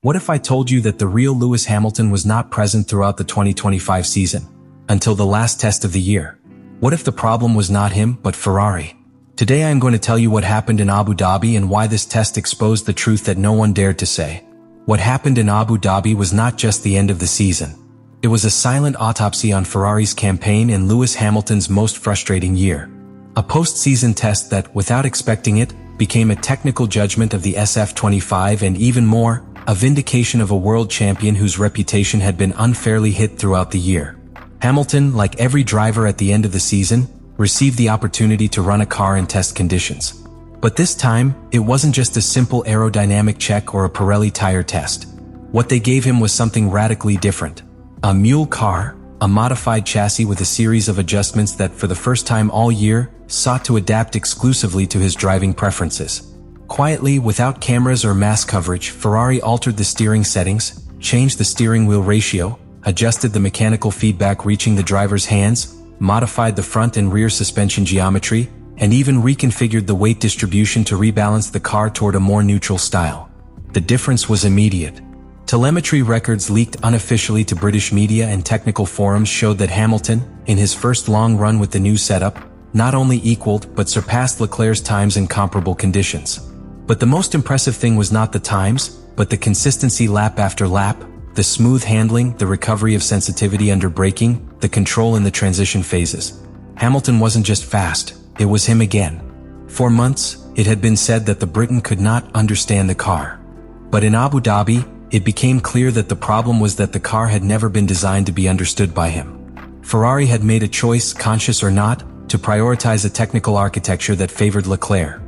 What if I told you that the real Lewis Hamilton was not present throughout the 2025 season, until the last test of the year? What if the problem was not him, but Ferrari? Today I am going to tell you what happened in Abu Dhabi and why this test exposed the truth that no one dared to say. What happened in Abu Dhabi was not just the end of the season. It was a silent autopsy on Ferrari's campaign and Lewis Hamilton's most frustrating year. A post-season test that, without expecting it, became a technical judgment of the SF25 and even more, a vindication of a world champion whose reputation had been unfairly hit throughout the year. Hamilton, like every driver at the end of the season, received the opportunity to run a car in test conditions. But this time, it wasn't just a simple aerodynamic check or a Pirelli tire test. What they gave him was something radically different. A mule car, a modified chassis with a series of adjustments that for the first time all year, sought to adapt exclusively to his driving preferences. Quietly, without cameras or mass coverage, Ferrari altered the steering settings, changed the steering wheel ratio, adjusted the mechanical feedback reaching the driver's hands, modified the front and rear suspension geometry, and even reconfigured the weight distribution to rebalance the car toward a more neutral style. The difference was immediate. Telemetry records leaked unofficially to British media and technical forums showed that Hamilton, in his first long run with the new setup, not only equaled but surpassed Leclerc's times in comparable conditions. But the most impressive thing was not the times, but the consistency lap after lap, the smooth handling, the recovery of sensitivity under braking, the control in the transition phases. Hamilton wasn't just fast, it was him again. For months, it had been said that the Briton could not understand the car. But in Abu Dhabi, it became clear that the problem was that the car had never been designed to be understood by him. Ferrari had made a choice, conscious or not, to prioritize a technical architecture that favored Leclerc.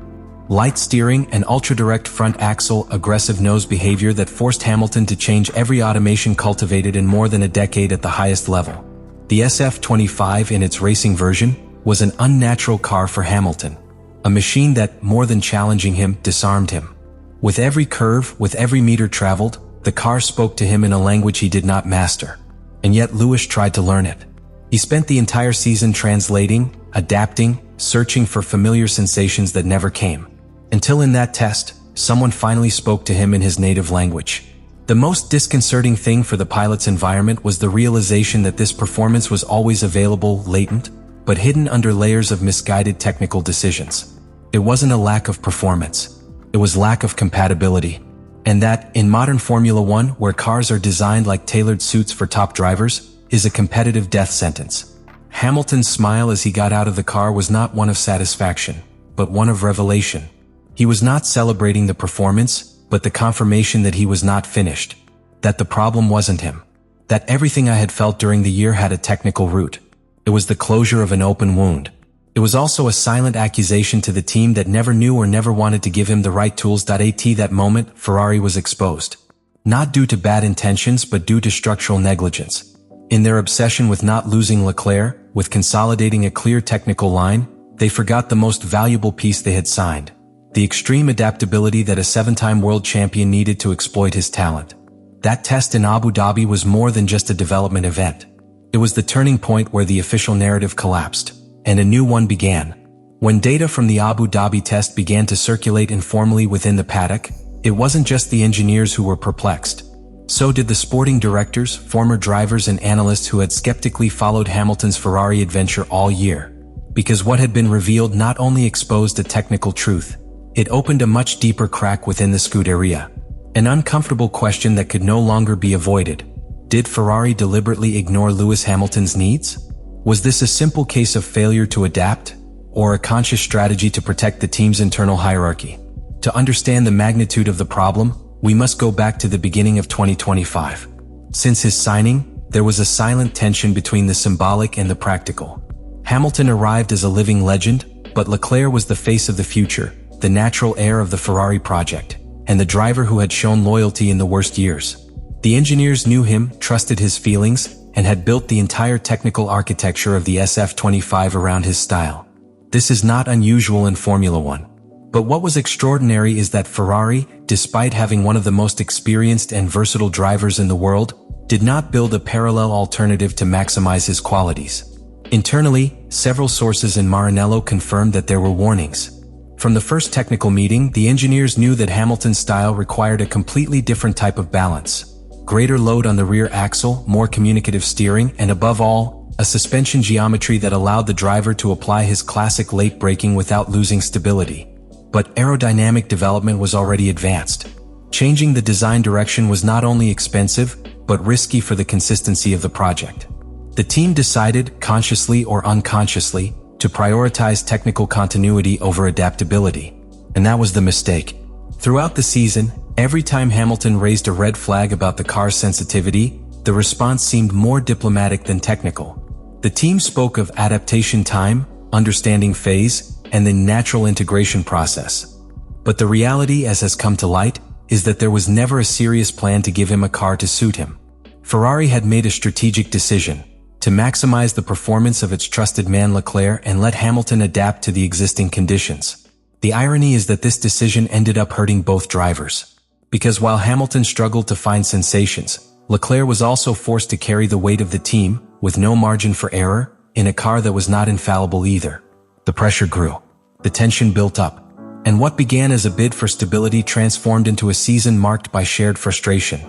Light steering, an ultra-direct front axle, aggressive nose behavior that forced Hamilton to change every automation cultivated in more than a decade at the highest level. The SF25 in its racing version was an unnatural car for Hamilton. A machine that, more than challenging him, disarmed him. With every curve, with every meter traveled, the car spoke to him in a language he did not master. And yet Lewis tried to learn it. He spent the entire season translating, adapting, searching for familiar sensations that never came. Until in that test, someone finally spoke to him in his native language. The most disconcerting thing for the pilot's environment was the realization that this performance was always available, latent, but hidden under layers of misguided technical decisions. It wasn't a lack of performance. It was lack of compatibility. And that, in modern Formula One, where cars are designed like tailored suits for top drivers, is a competitive death sentence. Hamilton's smile as he got out of the car was not one of satisfaction, but one of revelation. He was not celebrating the performance, but the confirmation that he was not finished. That the problem wasn't him. That everything I had felt during the year had a technical root. It was the closure of an open wound. It was also a silent accusation to the team that never knew or never wanted to give him the right tools. At that moment, Ferrari was exposed. Not due to bad intentions, but due to structural negligence. In their obsession with not losing Leclerc, with consolidating a clear technical line, they forgot the most valuable piece they had signed. The extreme adaptability that a seven-time world champion needed to exploit his talent. That test in Abu Dhabi was more than just a development event. It was the turning point where the official narrative collapsed, and a new one began. When data from the Abu Dhabi test began to circulate informally within the paddock, it wasn't just the engineers who were perplexed. So did the sporting directors, former drivers and analysts who had skeptically followed Hamilton's Ferrari adventure all year. Because what had been revealed not only exposed a technical truth, it opened a much deeper crack within the Scuderia. An uncomfortable question that could no longer be avoided. Did Ferrari deliberately ignore Lewis Hamilton's needs? Was this a simple case of failure to adapt, or a conscious strategy to protect the team's internal hierarchy? To understand the magnitude of the problem, we must go back to the beginning of 2025. Since his signing, there was a silent tension between the symbolic and the practical. Hamilton arrived as a living legend, but Leclerc was the face of the future, the natural heir of the Ferrari project, and the driver who had shown loyalty in the worst years. The engineers knew him, trusted his feelings, and had built the entire technical architecture of the SF25 around his style. This is not unusual in Formula One. But what was extraordinary is that Ferrari, despite having one of the most experienced and versatile drivers in the world, did not build a parallel alternative to maximize his qualities. Internally, several sources in Maranello confirmed that there were warnings. From the first technical meeting, the engineers knew that Hamilton's style required a completely different type of balance. Greater load on the rear axle, more communicative steering, and above all, a suspension geometry that allowed the driver to apply his classic late braking without losing stability. But aerodynamic development was already advanced. Changing the design direction was not only expensive, but risky for the consistency of the project. The team decided, consciously or unconsciously, to prioritize technical continuity over adaptability. And that was the mistake. Throughout the season, every time Hamilton raised a red flag about the car's sensitivity, the response seemed more diplomatic than technical. The team spoke of adaptation time, understanding phase, and the natural integration process. But the reality, as has come to light, is that there was never a serious plan to give him a car to suit him. Ferrari had made a strategic decision to maximize the performance of its trusted man Leclerc and let Hamilton adapt to the existing conditions. The irony is that this decision ended up hurting both drivers. Because while Hamilton struggled to find sensations, Leclerc was also forced to carry the weight of the team, with no margin for error, in a car that was not infallible either. The pressure grew. The tension built up. And what began as a bid for stability transformed into a season marked by shared frustration.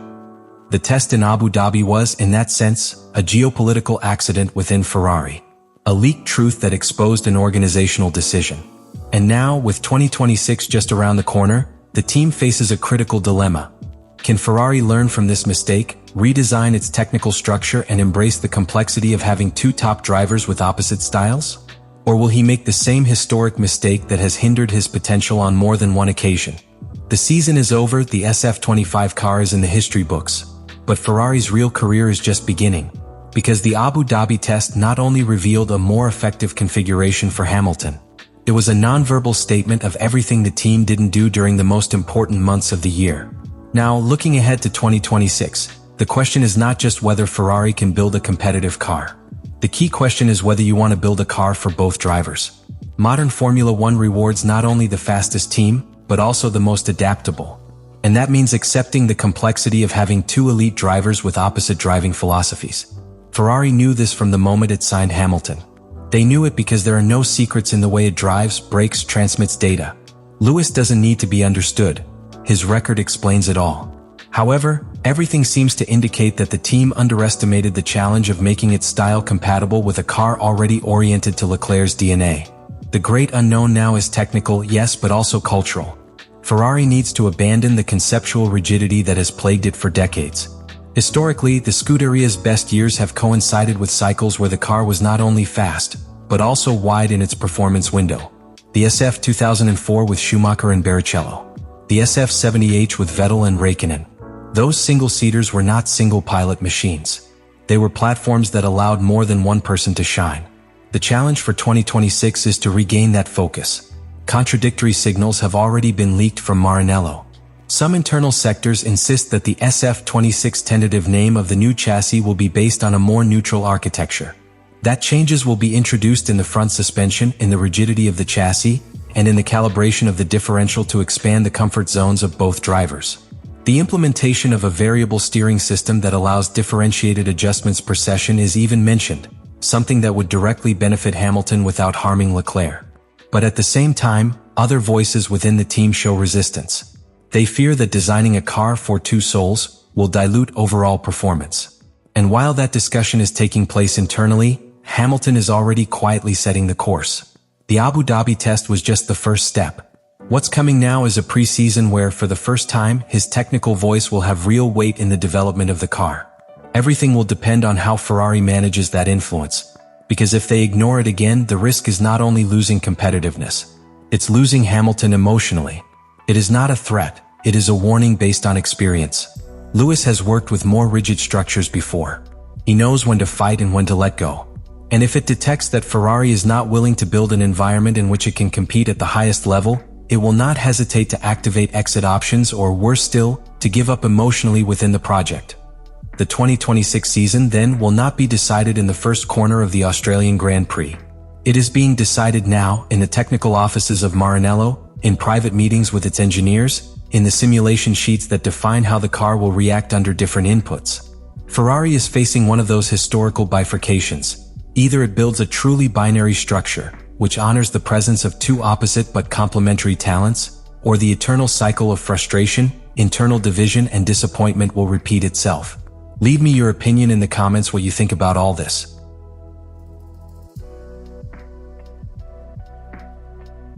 The test in Abu Dhabi was, in that sense, a geopolitical accident within Ferrari. A leaked truth that exposed an organizational decision. And now, with 2026 just around the corner, the team faces a critical dilemma. Can Ferrari learn from this mistake, redesign its technical structure, and embrace the complexity of having two top drivers with opposite styles? Or will he make the same historic mistake that has hindered his potential on more than one occasion? The season is over, the SF25 car is in the history books. But Ferrari's real career is just beginning. Because the Abu Dhabi test not only revealed a more effective configuration for Hamilton, it was a nonverbal statement of everything the team didn't do during the most important months of the year. Now, looking ahead to 2026, the question is not just whether Ferrari can build a competitive car. The key question is whether you want to build a car for both drivers. Modern Formula One rewards not only the fastest team, but also the most adaptable. And that means accepting the complexity of having two elite drivers with opposite driving philosophies. Ferrari knew this from the moment it signed Hamilton. They knew it because there are no secrets in the way it drives, brakes, transmits data. Lewis doesn't need to be understood. His record explains it all. However, everything seems to indicate that the team underestimated the challenge of making its style compatible with a car already oriented to Leclerc's DNA. The great unknown now is technical, yes, but also cultural. Ferrari needs to abandon the conceptual rigidity that has plagued it for decades. Historically, the Scuderia's best years have coincided with cycles where the car was not only fast, but also wide in its performance window. The SF 2004 with Schumacher and Barrichello. The SF 70H with Vettel and Raikkonen. Those single-seaters were not single-pilot machines. They were platforms that allowed more than one person to shine. The challenge for 2026 is to regain that focus. Contradictory signals have already been leaked from Maranello. Some internal sectors insist that the SF26 tentative name of the new chassis will be based on a more neutral architecture. That changes will be introduced in the front suspension, in the rigidity of the chassis, and in the calibration of the differential to expand the comfort zones of both drivers. The implementation of a variable steering system that allows differentiated adjustments per session is even mentioned, something that would directly benefit Hamilton without harming Leclerc. But at the same time, other voices within the team show resistance. They fear that designing a car for two souls will dilute overall performance. And while that discussion is taking place internally, Hamilton is already quietly setting the course. The Abu Dhabi test was just the first step. What's coming now is a pre-season where, for the first time, his technical voice will have real weight in the development of the car. Everything will depend on how Ferrari manages that influence. Because if they ignore it again, the risk is not only losing competitiveness, it's losing Hamilton emotionally. It is not a threat, it is a warning based on experience. Lewis has worked with more rigid structures before. He knows when to fight and when to let go. And if it detects that Ferrari is not willing to build an environment in which it can compete at the highest level, it will not hesitate to activate exit options or, worse still, to give up emotionally within the project. The 2026 season then will not be decided in the first corner of the Australian Grand Prix. It is being decided now in the technical offices of Maranello, in private meetings with its engineers, in the simulation sheets that define how the car will react under different inputs. Ferrari is facing one of those historical bifurcations. Either it builds a truly binary structure, which honors the presence of two opposite but complementary talents, or the eternal cycle of frustration, internal division and disappointment will repeat itself? Leave me your opinion in the comments what you think about all this.